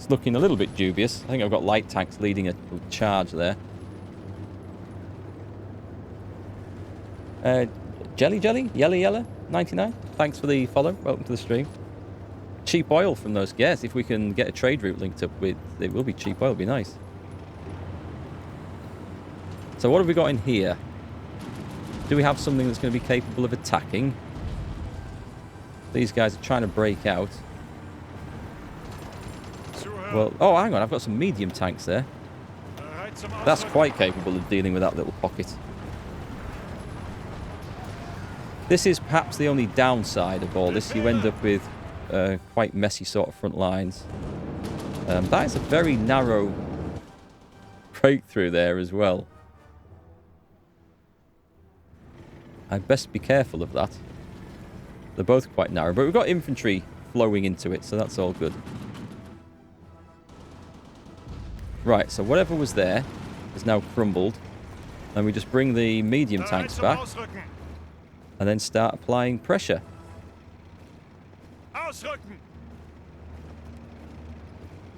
It's looking a little bit dubious. I think I've got light tanks leading a charge there. Jelly, Yella, 99. Thanks for the follow. Welcome to the stream. Cheap oil from those. Yes, if we can get a trade route linked up with, it will be cheap oil. It'll be nice. So what have we got in here? Do we have something that's going to be capable of attacking? These guys are trying to break out. Well, oh, hang on. I've got some medium tanks there. That's quite capable of dealing with that little pocket. This is perhaps the only downside of all this. You end up with quite messy sort of front lines. That is a very narrow breakthrough there as well. I'd best be careful of that. They're both quite narrow, but we've got infantry flowing into it, so that's all good. Right, so whatever was there is now crumbled. And we just bring the medium tanks back. And then start applying pressure.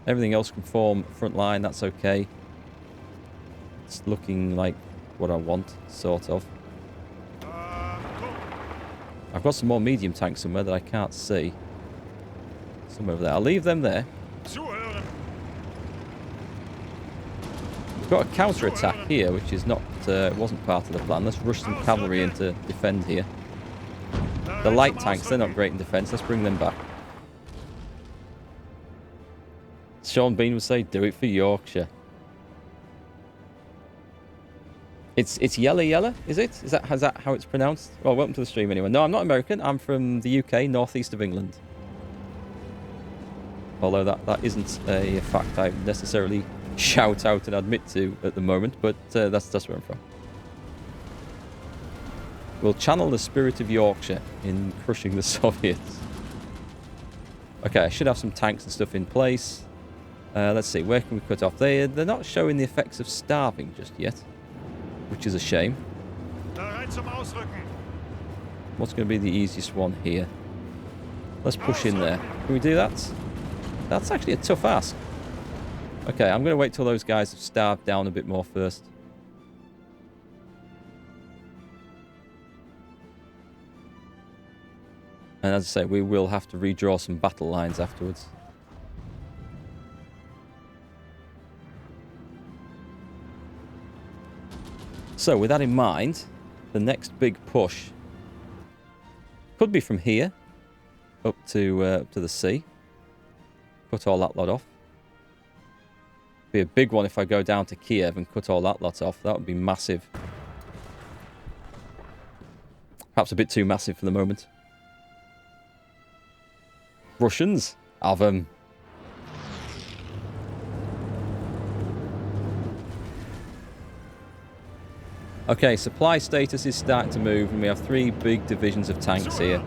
Everything else can form front line, that's okay. It's looking like what I want, sort of. I've got some more medium tanks somewhere that I can't see. Somewhere over there. I'll leave them there. We've got a counter-attack here, which is not, wasn't part of the plan. Let's rush some cavalry in to defend here. The light tanks, they're not great in defense. Let's bring them back. Sean Bean would say, do it for Yorkshire. It's Yella, is it? Is that how it's pronounced? Well, welcome to the stream anyway. No, I'm not American. I'm from the UK, northeast of England. Although that isn't a fact I necessarily shout out and admit to at the moment, but that's where I'm from. We'll channel the spirit of Yorkshire in crushing the Soviets. Okay, I should have some tanks and stuff in place. Let's see, where can we cut off? They're not showing the effects of starving just yet, which is a shame. What's going to be the easiest one here? Let's push in there. Can we do that? That's actually a tough ask. Okay, I'm going to wait till those guys have starved down a bit more first. And as I say, we will have to redraw some battle lines afterwards. So with that in mind, the next big push could be from here up to the sea. Cut all that lot off. Be a big one if I go down to Kiev and cut all that lot off. That would be massive. Perhaps a bit too massive for the moment. Russians, have them. Okay, supply status is starting to move, and we have 3 big divisions of tanks here.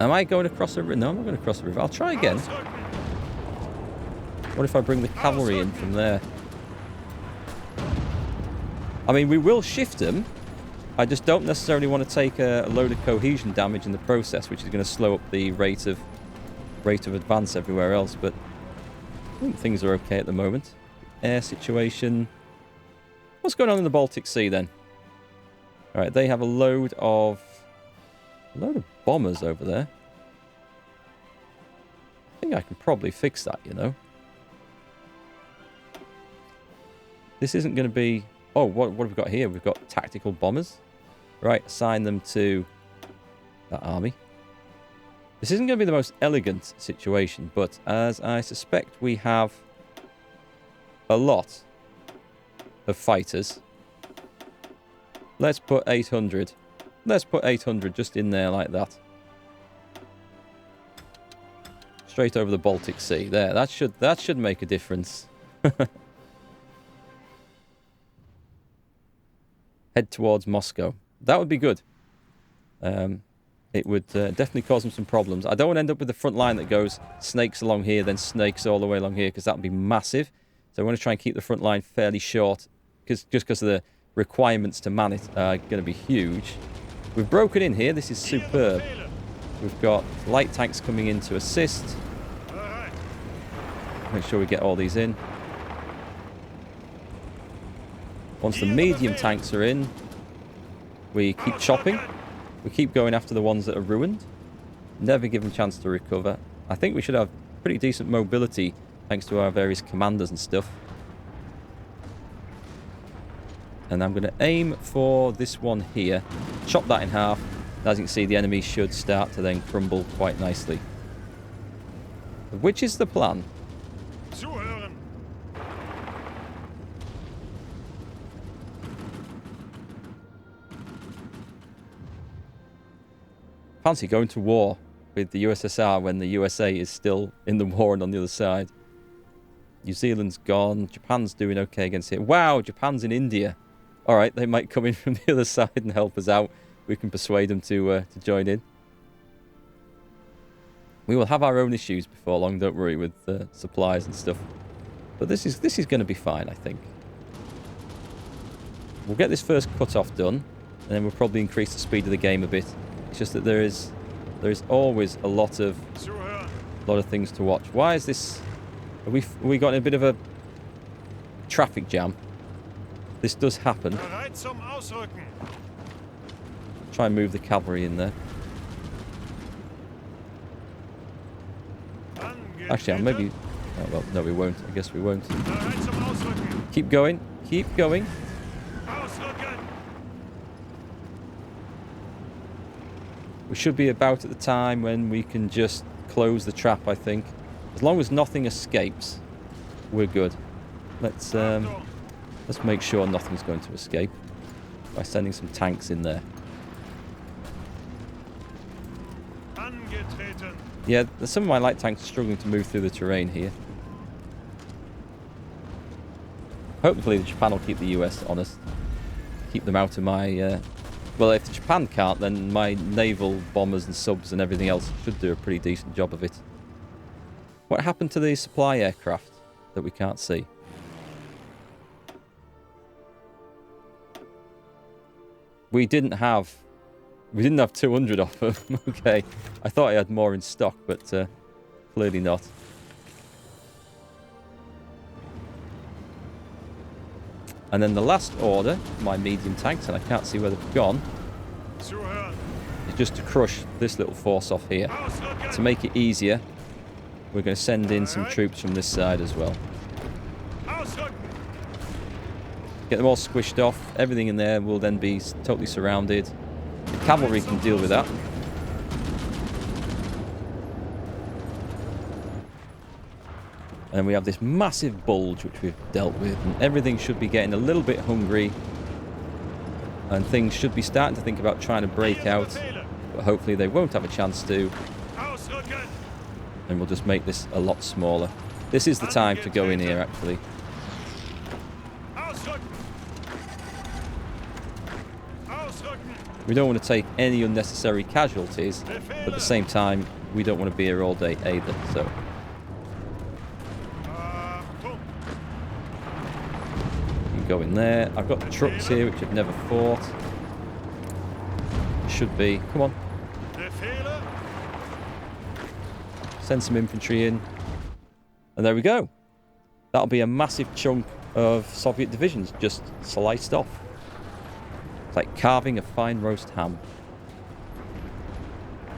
Am I going across the river? No, I'm not going to cross the river. I'll try again. What if I bring the cavalry in from there? I mean, we will shift them. I just don't necessarily want to take a load of cohesion damage in the process, which is going to slow up the rate of advance everywhere else. But I think things are okay at the moment. Air situation. What's going on in the Baltic Sea then? All right, they have a load of bombers over there. I think I can probably fix that, you know. This isn't going to be... Oh, what have we got here? We've got tactical bombers. Right, assign them to that army. This isn't going to be the most elegant situation, but as I suspect we have a lot of fighters, let's put 800. Let's put 800 just in there like that. Straight over the Baltic Sea. There, that should make a difference. Head towards Moscow. That would be good. It would definitely cause them some problems. I don't want to end up with the front line that goes snakes along here, then snakes all the way along here, because that would be massive. So I want to try and keep the front line fairly short, just because of the requirements to man it are going to be huge. We've broken in here. This is superb. We've got light tanks coming in to assist. Make sure we get all these in. Once the medium tanks are in, we keep chopping. We keep going after the ones that are ruined. Never give them a chance to recover. I think we should have pretty decent mobility thanks to our various commanders and stuff. And I'm going to aim for this one here. Chop that in half. As you can see, the enemy should start to then crumble quite nicely. Which is the plan? Fancy going to war with the USSR when the USA is still in the war and on the other side. New Zealand's gone. Japan's doing okay against it. Wow, Japan's in India. All right, they might come in from the other side and help us out. We can persuade them to join in. We will have our own issues before long, don't worry, with supplies and stuff. But this is going to be fine, I think. We'll get this first cut-off done, and then we'll probably increase the speed of the game a bit. It's just that there is always a lot of things to watch. Why is this? Have we got in a bit of a traffic jam? This does happen. Try and move the cavalry in there. Actually, maybe. Oh, well, no, we won't. I guess we won't. Keep going. Keep going. We should be about at the time when we can just close the trap, I think. As long as nothing escapes, we're good. Let's make sure nothing's going to escape by sending some tanks in there. Yeah, some of my light tanks are struggling to move through the terrain here. Hopefully the Japan will keep the US honest. Keep them out of my... Well, if Japan can't, then my naval bombers and subs and everything else should do a pretty decent job of it. What happened to the supply aircraft that we can't see? We didn't have 200 of them. Okay, I thought I had more in stock, but clearly not. And then the last order, my medium tanks, and I can't see where they've gone, is just to crush this little force off here. To make it easier, we're going to send in some troops from this side as well. Get them all squished off. Everything in there will then be totally surrounded. The cavalry can deal with that. And we have this massive bulge which we've dealt with, and everything should be getting a little bit hungry, and things should be starting to think about trying to break out, but hopefully they won't have a chance to, and we'll just make this a lot smaller. This is the time to go in here, actually. We don't want to take any unnecessary casualties, but at the same time we don't want to be here all day either, so... Go in there. I've got trucks here which I've never fought. Should be. Come on. Send some infantry in. And there we go. That'll be a massive chunk of Soviet divisions just sliced off. It's like carving a fine roast ham.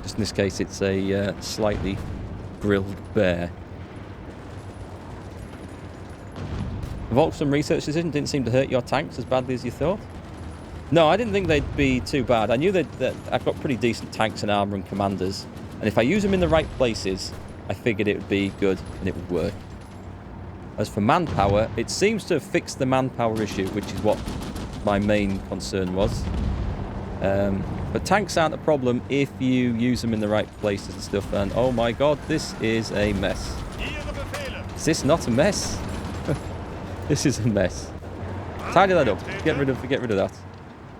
Just in this case it's a slightly grilled bear. The Volkswagen research decision didn't seem to hurt your tanks as badly as you thought. No, I didn't think they'd be too bad. I knew that I've got pretty decent tanks and armour and commanders. And if I use them in the right places, I figured it would be good and it would work. As for manpower, it seems to have fixed the manpower issue, which is what my main concern was. But tanks aren't a problem if you use them in the right places and stuff. And oh my god, this is a mess. Is this not a mess? This is a mess. Tidy that up. Get rid of that.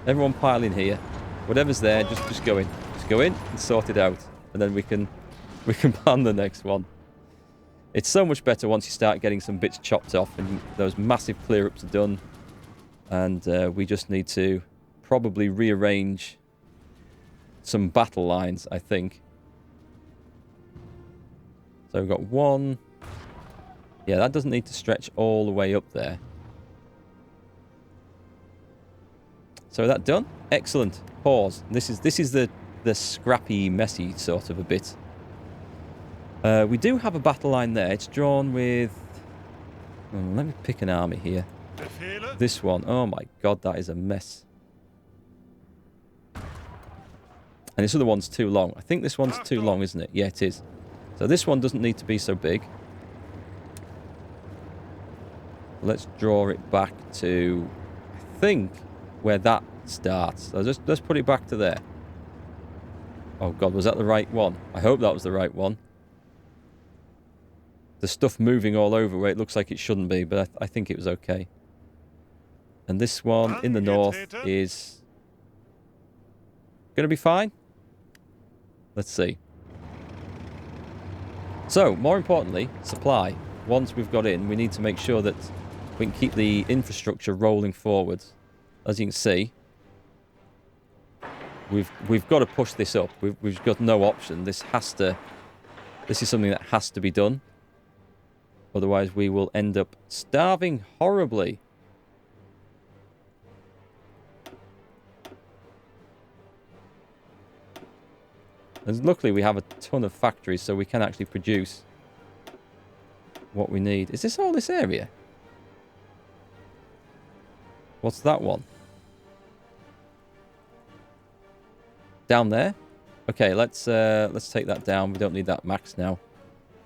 Everyone pile in here. Whatever's there, just go in. Just go in and sort it out, and then we can plan the next one. It's so much better once you start getting some bits chopped off and those massive clear-ups are done. And we just need to probably rearrange some battle lines, I think. So we've got 1, Yeah, that doesn't need to stretch all the way up there. So that done? Excellent. Pause. This is the scrappy, messy sort of a bit. We do have a battle line there. It's drawn with... Oh, let me pick an army here. This one. Oh my god, that is a mess. And this other one's too long. I think this one's too long, isn't it? Yeah, it is. So this one doesn't need to be so big. Let's draw it back to, I think, where that starts. So let's put it back to there. Oh god, was that the right one? I hope that was the right one. The stuff moving all over where it looks like it shouldn't be, but I think it was okay. And this one in the north is going to be fine. Let's see. So, more importantly, supply. Once we've got in, we need to make sure that we can keep the infrastructure rolling forwards. As you can see, we've got to push this up. We've got no option. This is something that has to be done. Otherwise, we will end up starving horribly. And luckily, we have a ton of factories, so we can actually produce what we need. Is this all this area? What's that one? Down there? Okay, let's take that down. We don't need that max now.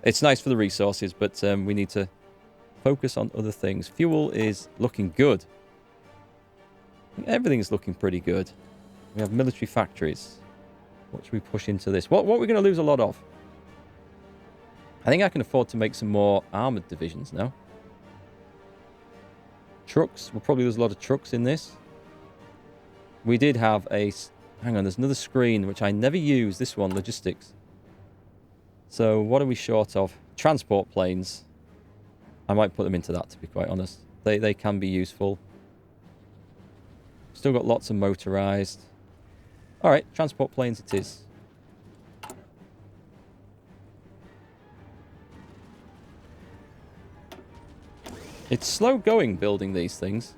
It's nice for the resources, but we need to focus on other things. Fuel is looking good. Everything's looking pretty good. We have military factories. What should we push into this? What we're going to lose a lot of? I think I can afford to make some more armoured divisions now. Trucks. We'll probably lose a lot of trucks in this. We did have a... Hang on, there's another screen which I never use. This one, logistics. So what are we short of? Transport planes. I might put them into that, to be quite honest. They can be useful. Still got lots of motorised. Alright, transport planes it is. It's slow going building these things.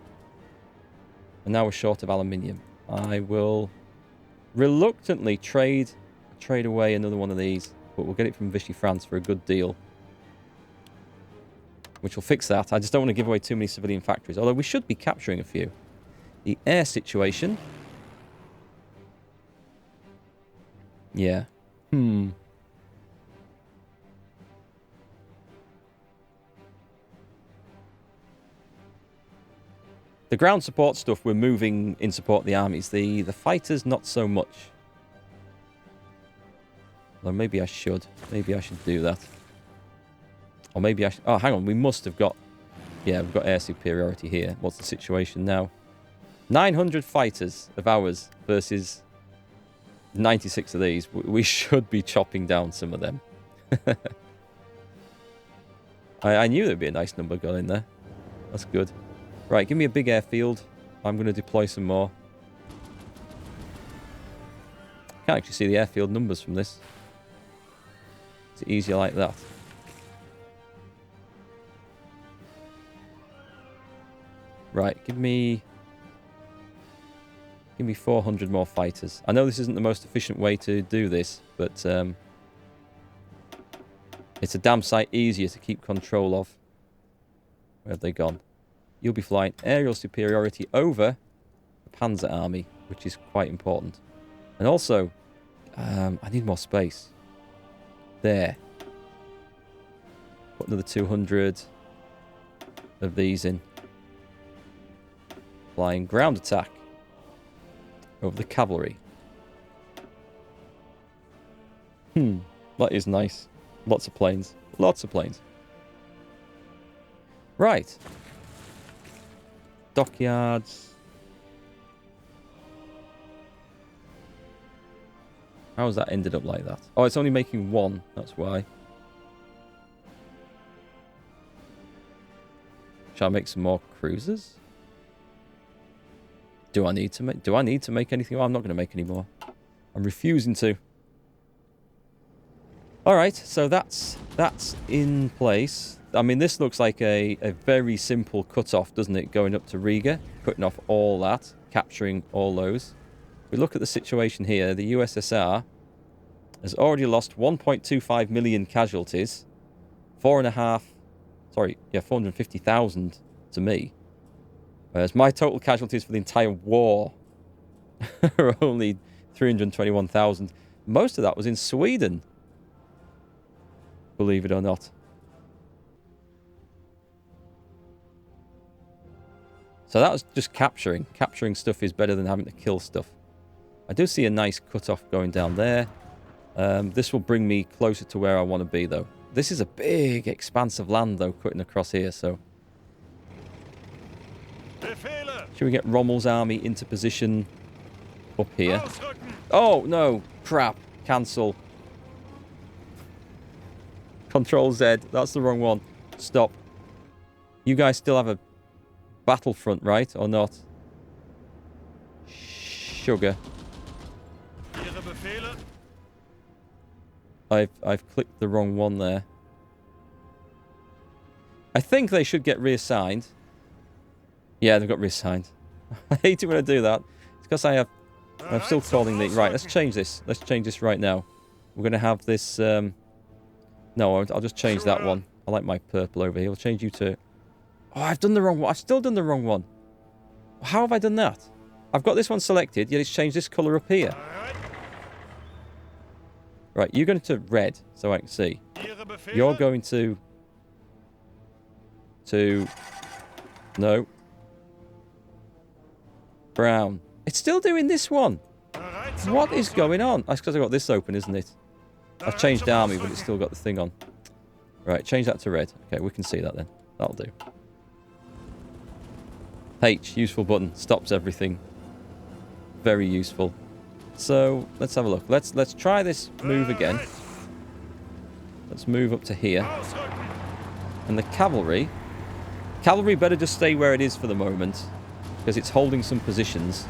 And now we're short of aluminium. I will reluctantly trade away another one of these. But we'll get it from Vichy France for a good deal. Which will fix that. I just don't want to give away too many civilian factories. Although we should be capturing a few. The air situation... Yeah. The ground support stuff we're moving in support of the armies. The fighters, not so much. Well, maybe I should. Maybe I should do that. Or maybe I should... Oh, hang on. We must have got... Yeah, we've got air superiority here. What's the situation now? 900 fighters of ours versus 96 of these. We should be chopping down some of them. I knew there'd be a nice number gone in there. That's good. Right, give me a big airfield. I'm going to deploy some more. Can't actually see the airfield numbers from this. Is it easier like that? Right, give me 400 more fighters. I know this isn't the most efficient way to do this, but it's a damn sight easier to keep control of. Where have they gone? You'll be flying aerial superiority over the Panzer Army, which is quite important. And also, I need more space. There. Put another 200 of these in. Flying ground attack over the cavalry. That is nice. Lots of planes. Lots of planes. Right. Dockyards. How has that ended up like that? Oh, it's only making one. That's why. Shall I make some more cruisers? Do I need to make anything? Oh, I'm not going to make any more. I'm refusing to. All right, so that's in place. I mean, this looks like a very simple cut-off, doesn't it? Going up to Riga, cutting off all that, capturing all those. We look at the situation here. The USSR has already lost 1.25 million casualties. 450,000 to me. Whereas my total casualties for the entire war are only 321,000. Most of that was in Sweden. Believe it or not. So that was just capturing. Capturing stuff is better than having to kill stuff. I do see a nice cut-off going down there. This will bring me closer to where I want to be, though. This is a big expanse of land, though, cutting across here, so... Should we get Rommel's army into position up here? Oh, no. Crap. Cancel. Control Z. That's the wrong one. Stop. You guys still have a battlefront, right? Or not? Sugar. I've clicked the wrong one there. I think they should get reassigned. Yeah, they've got reassigned. I hate it when I do that. It's because I'm still calling the... Right, let's change this. Let's change this right now. We're going to have this... No, I'll just change that one. I like my purple over here. We'll change you to... Oh, I've done the wrong one. I've still done the wrong one. How have I done that? I've got this one selected, yet it's changed this colour up here. Right, you're going to red, so I can see. You're going to... No. Brown. It's still doing this one. What is going on? That's because I've got this open, isn't it? I've changed army, but it's still got the thing on. Right, change that to red. Okay, we can see that then. That'll do. H, useful button. Stops everything. Very useful. So, let's have a look. Let's try this move again. Let's move up to here. And the cavalry... Cavalry better just stay where it is for the moment, because it's holding some positions.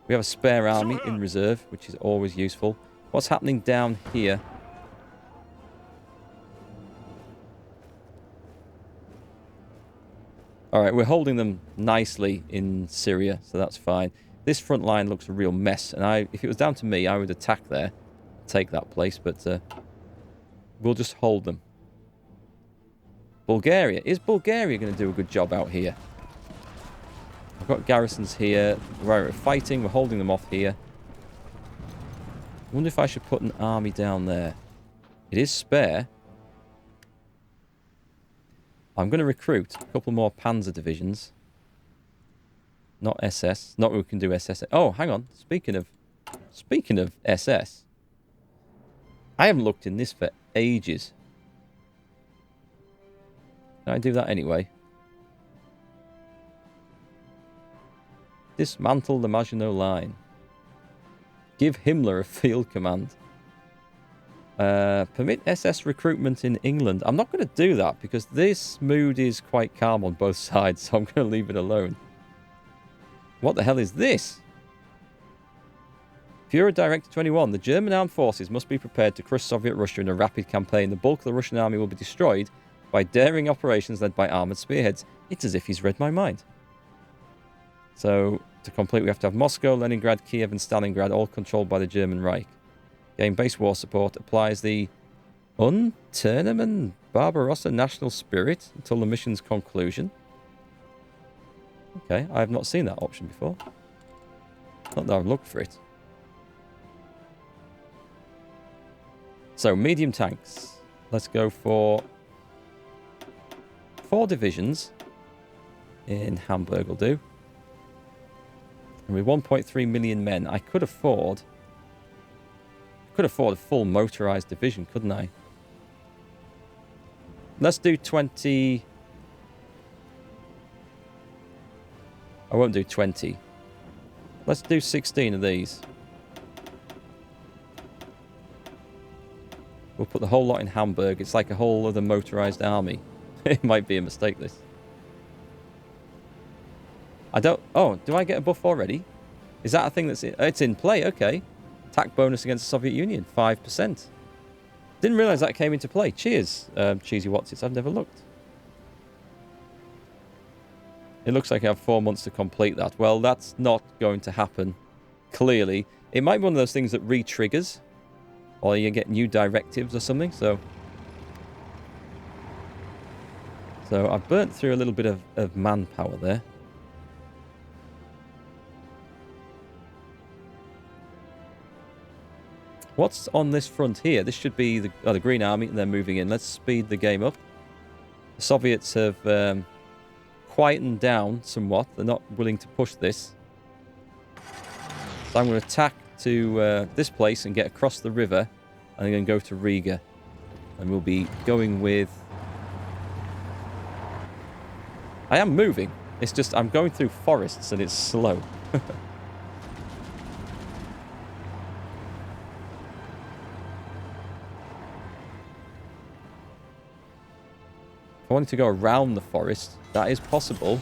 We have a spare army in reserve, which is always useful. What's happening down here? Alright, we're holding them nicely in Syria, so that's fine. This front line looks a real mess, and if it was down to me, I would attack there. Take that place, but we'll just hold them. Bulgaria. Is Bulgaria going to do a good job out here? I've got garrisons here. We're fighting. We're holding them off here. I wonder if I should put an army down there. It is spare. I'm going to recruit a couple more Panzer divisions. Not SS. Not we can do SS. Oh, hang on. Speaking of SS. I haven't looked in this for ages. Can I do that anyway? Dismantle the Maginot Line. Give Himmler a field command. Permit SS recruitment in England. I'm not going to do that because this mood is quite calm on both sides, so I'm going to leave it alone. What the hell is this? Führer Director 21. The German armed forces must be prepared to crush Soviet Russia in a rapid campaign. The bulk of the Russian army will be destroyed by daring operations led by armoured spearheads. It's as if he's read my mind. So, to complete, we have to have Moscow, Leningrad, Kiev and Stalingrad, all controlled by the German Reich. Gain base war support. Applies the Unternehmen Barbarossa national spirit until the mission's conclusion. Okay, I have not seen that option before. Not that I've looked for it. So, medium tanks. Let's go for 4 divisions in Hamburg will do. And with 1.3 million men, I could afford a full motorized division, couldn't I? Let's do 20. I won't do 20. Let's do 16 of these. We'll put the whole lot in Hamburg. It's like a whole other motorized army. It might be a mistake, this. I don't... Oh, do I get a buff already? Is that a thing that's... It's in play, okay. Attack bonus against the Soviet Union, 5%. Didn't realise that came into play. Cheers, Cheesy Watsits. I've never looked. It looks like I have 4 months to complete that. Well, that's not going to happen, clearly. It might be one of those things that re-triggers, or you get new directives or something, so I've burnt through a little bit of manpower there. What's on this front here? This should be the Green Army, and they're moving in. Let's speed the game up. The Soviets have quietened down somewhat. They're not willing to push this. So I'm going to attack to this place and get across the river. And I'm going to go to Riga. And we'll be going with... I am moving. It's just I'm going through forests and it's slow. If I wanted to go around the forest, that is possible.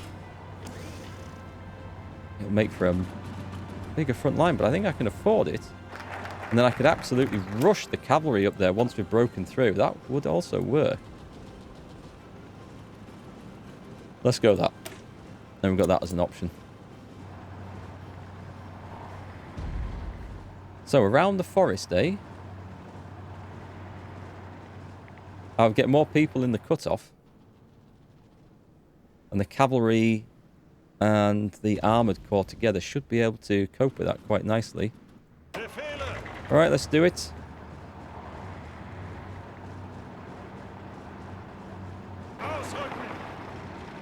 It'll make for a bigger front line, but I think I can afford it. And then I could absolutely rush the cavalry up there once we've broken through. That would also work. Let's go that. Then we've got that as an option. So around the forest, eh? I'll get more people in the cutoff. And the cavalry and the armoured corps together should be able to cope with that quite nicely. Alright, let's do it.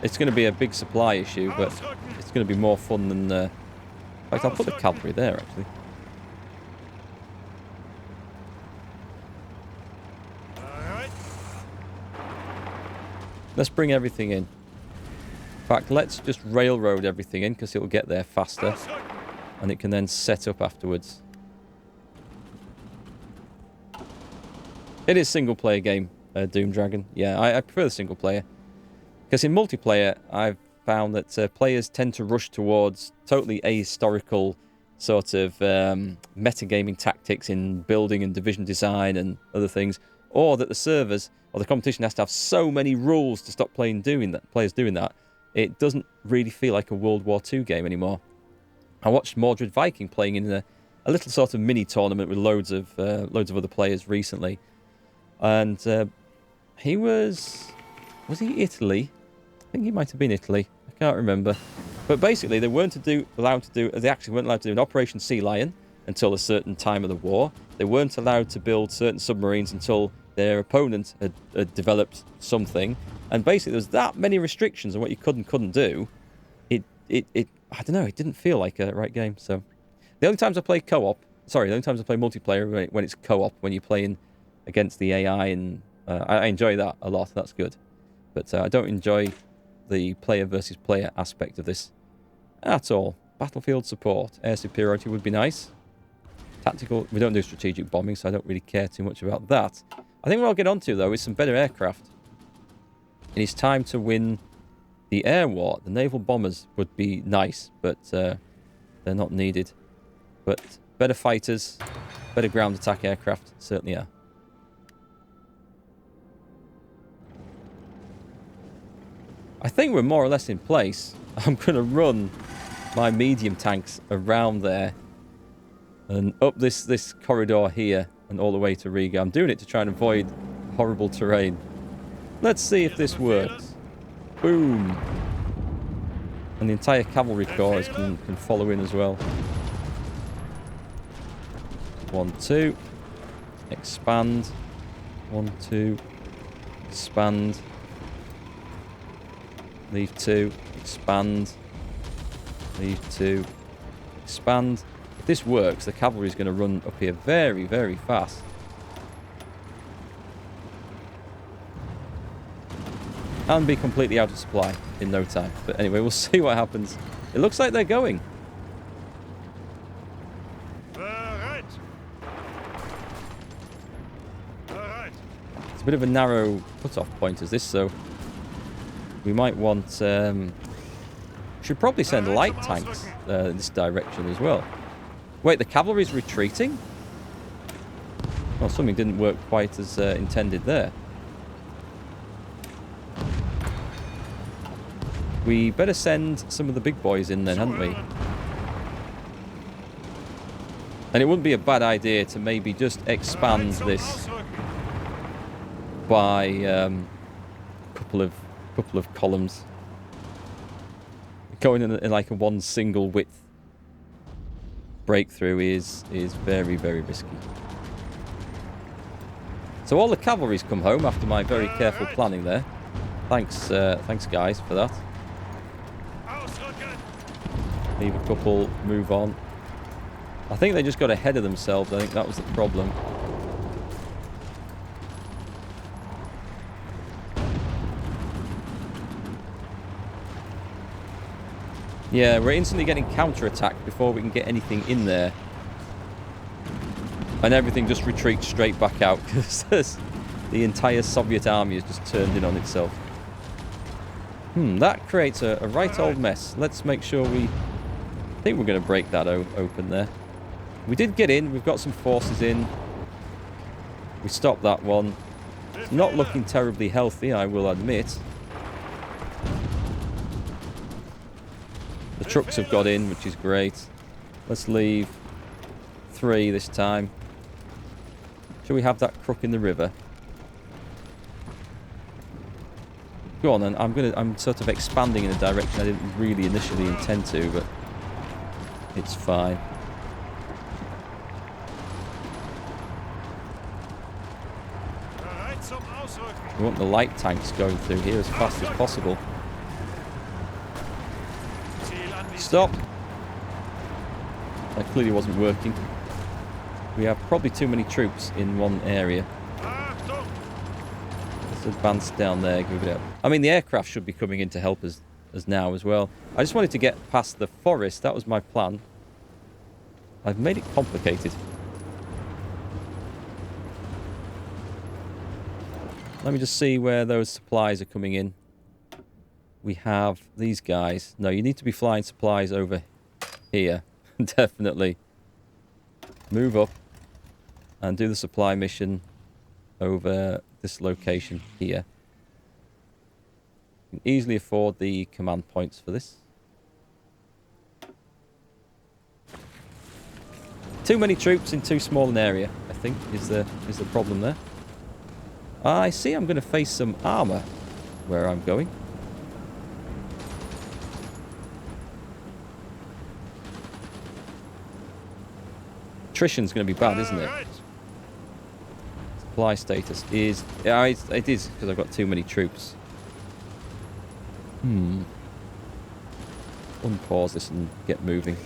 It's going to be a big supply issue, but it's going to be more fun than... in fact, I'll put the cavalry there, actually. Let's bring everything in. In fact, let's just railroad everything in, because it will get there faster. And it can then set up afterwards. It is single-player game, Doom Dragon. Yeah, I prefer the single-player. Because in multiplayer, I've found that players tend to rush towards totally ahistorical sort of metagaming tactics in building and division design and other things. Or that the servers, or the competition has to have so many rules to stop players doing that. It doesn't really feel like a World War II game anymore. I watched Mordred Viking playing in a little sort of mini tournament with loads of other players recently, and he was he Italy? I think he might have been Italy. I can't remember. But basically, they actually weren't allowed to do an Operation Sea Lion until a certain time of the war. They weren't allowed to build certain submarines until their opponent had developed something. And basically, there's that many restrictions on what you could and couldn't do. I don't know, it didn't feel like a right game. So the only times I play multiplayer when it's co-op, when you're playing against the AI, and I enjoy that a lot. That's good. But I don't enjoy the player versus player aspect of this at all. Battlefield support, air superiority would be nice. Tactical, we don't do strategic bombing, so I don't really care too much about that. I think what I'll get onto, though, is some better aircraft. It is time to win the air war. The naval bombers would be nice, but they're not needed. But better fighters, better ground attack aircraft, certainly are. I think we're more or less in place. I'm going to run my medium tanks around there and up this corridor here and all the way to Riga. I'm doing it to try and avoid horrible terrain. Let's see if this works. Boom. And the entire cavalry corps can follow in as well. 1, 2. Expand. 1, 2. Expand. Leave 2. Expand. Leave 2. Expand. If this works, the cavalry is going to run up here very, very fast. And be completely out of supply in no time. But anyway, we'll see what happens. It looks like they're going. It's a bit of a narrow cut-off point as this, so we might want... should probably send light tanks in this direction as well. Wait, the cavalry's retreating? Well, something didn't work quite as intended there. We better send some of the big boys in then, hadn't we? And it wouldn't be a bad idea to maybe just expand this by couple of columns. Going in like a one single width breakthrough is very, very risky. So all the cavalry's come home after my very careful planning there. Thanks guys for that. Leave a couple, move on. I think they just got ahead of themselves. I think that was the problem. Yeah, we're instantly getting counter-attacked before we can get anything in there. And everything just retreats straight back out because the entire Soviet army has just turned in on itself. That creates a right old mess. Let's make sure we... I think we're going to break that open there. We did get in. We've got some forces in. We stopped that one. It's not looking terribly healthy, I will admit. The trucks have got in, which is great. Let's leave 3 this time. Shall we have that crook in the river? Go on then. I'm sort of expanding in a direction I didn't really initially intend to, but it's fine. We want the light tanks going through here as fast as possible. Stop. That clearly wasn't working. We have probably too many troops in one area. Let's advance down there, give it up. I mean, the aircraft should be coming in to help us now as well. I just wanted to get past the forest. That was my plan. I've made it complicated. Let me just see where those supplies are coming in. We have these guys. No, you need to be flying supplies over here. Definitely. Move up and do the supply mission over this location here. You can easily afford the command points for this. Too many troops in too small an area, I think, is the problem there. I see I'm going to face some armor where I'm going. Attrition's going to be bad, isn't it? Supply status is... Yeah, it is, because I've got too many troops. Unpause this and get moving.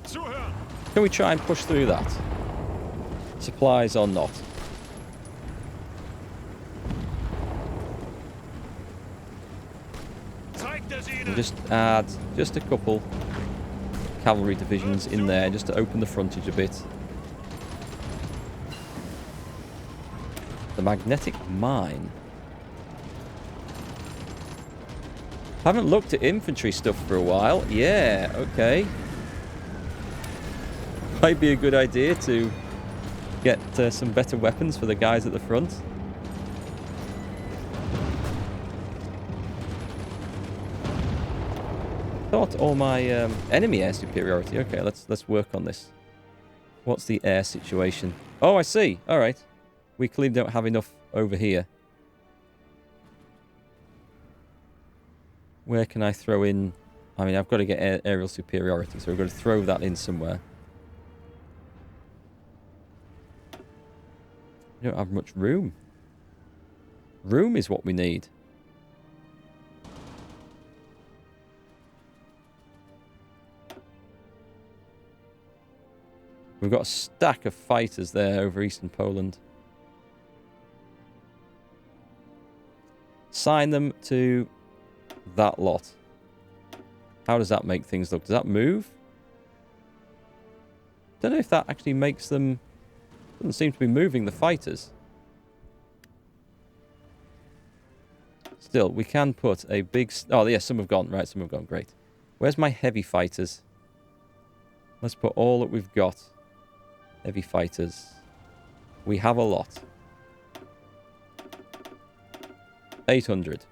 Can we try and push through that? Supplies or not? And just add just a couple cavalry divisions in there just to open the frontage a bit. The magnetic mine. Haven't looked at infantry stuff for a while. Yeah, okay. Might be a good idea to get some better weapons for the guys at the front. Thought all my enemy air superiority. Okay, let's work on this. What's the air situation? Oh, I see. All right. We clearly don't have enough over here. Where can I throw in? I mean, I've got to get aerial superiority, so we've got to throw that in somewhere. We don't have much room. Room is what we need. We've got a stack of fighters there over eastern Poland. Assign them to that lot. How does that make things look? Does that move? Don't know if that actually makes them... Doesn't seem to be moving the fighters. Still, we can put a big... Oh, yeah, some have gone. Right, some have gone. Great. Where's my heavy fighters? Let's put all that we've got. Heavy fighters. We have a lot. 800.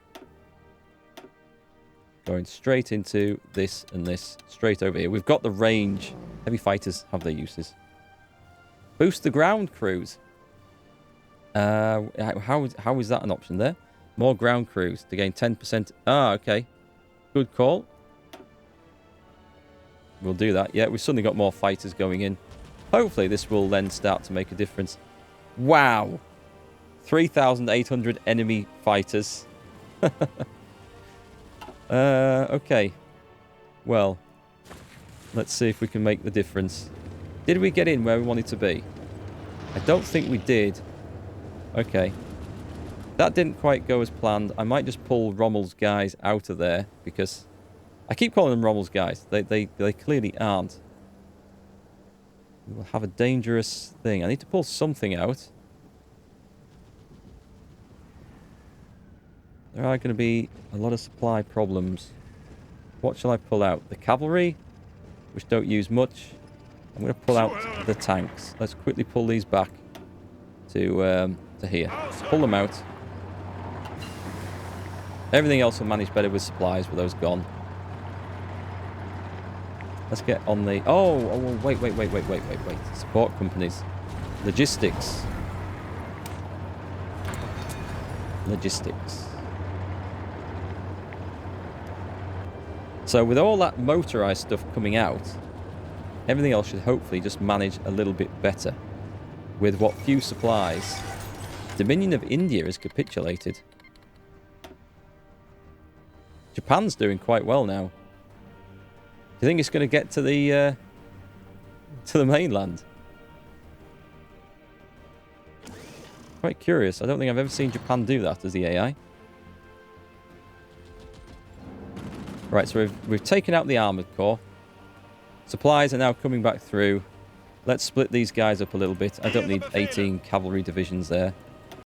Going straight into this and this. Straight over here. We've got the range. Heavy fighters have their uses. Boost the ground crews. How is that an option there? More ground crews to gain 10%. Ah, okay. Good call. We'll do that. Yeah, we've suddenly got more fighters going in. Hopefully this will then start to make a difference. Wow. 3,800 enemy fighters. Okay. Well, let's see if we can make the difference. Did we get in where we wanted to be? I don't think we did. Okay. That didn't quite go as planned. I might just pull Rommel's guys out of there because I keep calling them Rommel's guys. They clearly aren't. We will have a dangerous thing. I need to pull something out. There are going to be a lot of supply problems. What shall I pull out? The cavalry, which don't use much. I'm going to pull out the tanks. Let's quickly pull these back to here. Pull them out. Everything else will manage better with supplies with those gone. Let's get on the... Oh, wait. Support companies. Logistics. So with all that motorized stuff coming out, everything else should hopefully just manage a little bit better. With what few supplies. Dominion of India has capitulated. Japan's doing quite well now. Do you think it's going to get to the mainland? Quite curious. I don't think I've ever seen Japan do that as the AI. Right, so we've taken out the armored corps. Supplies are now coming back through. Let's split these guys up a little bit. I don't need 18 cavalry divisions there.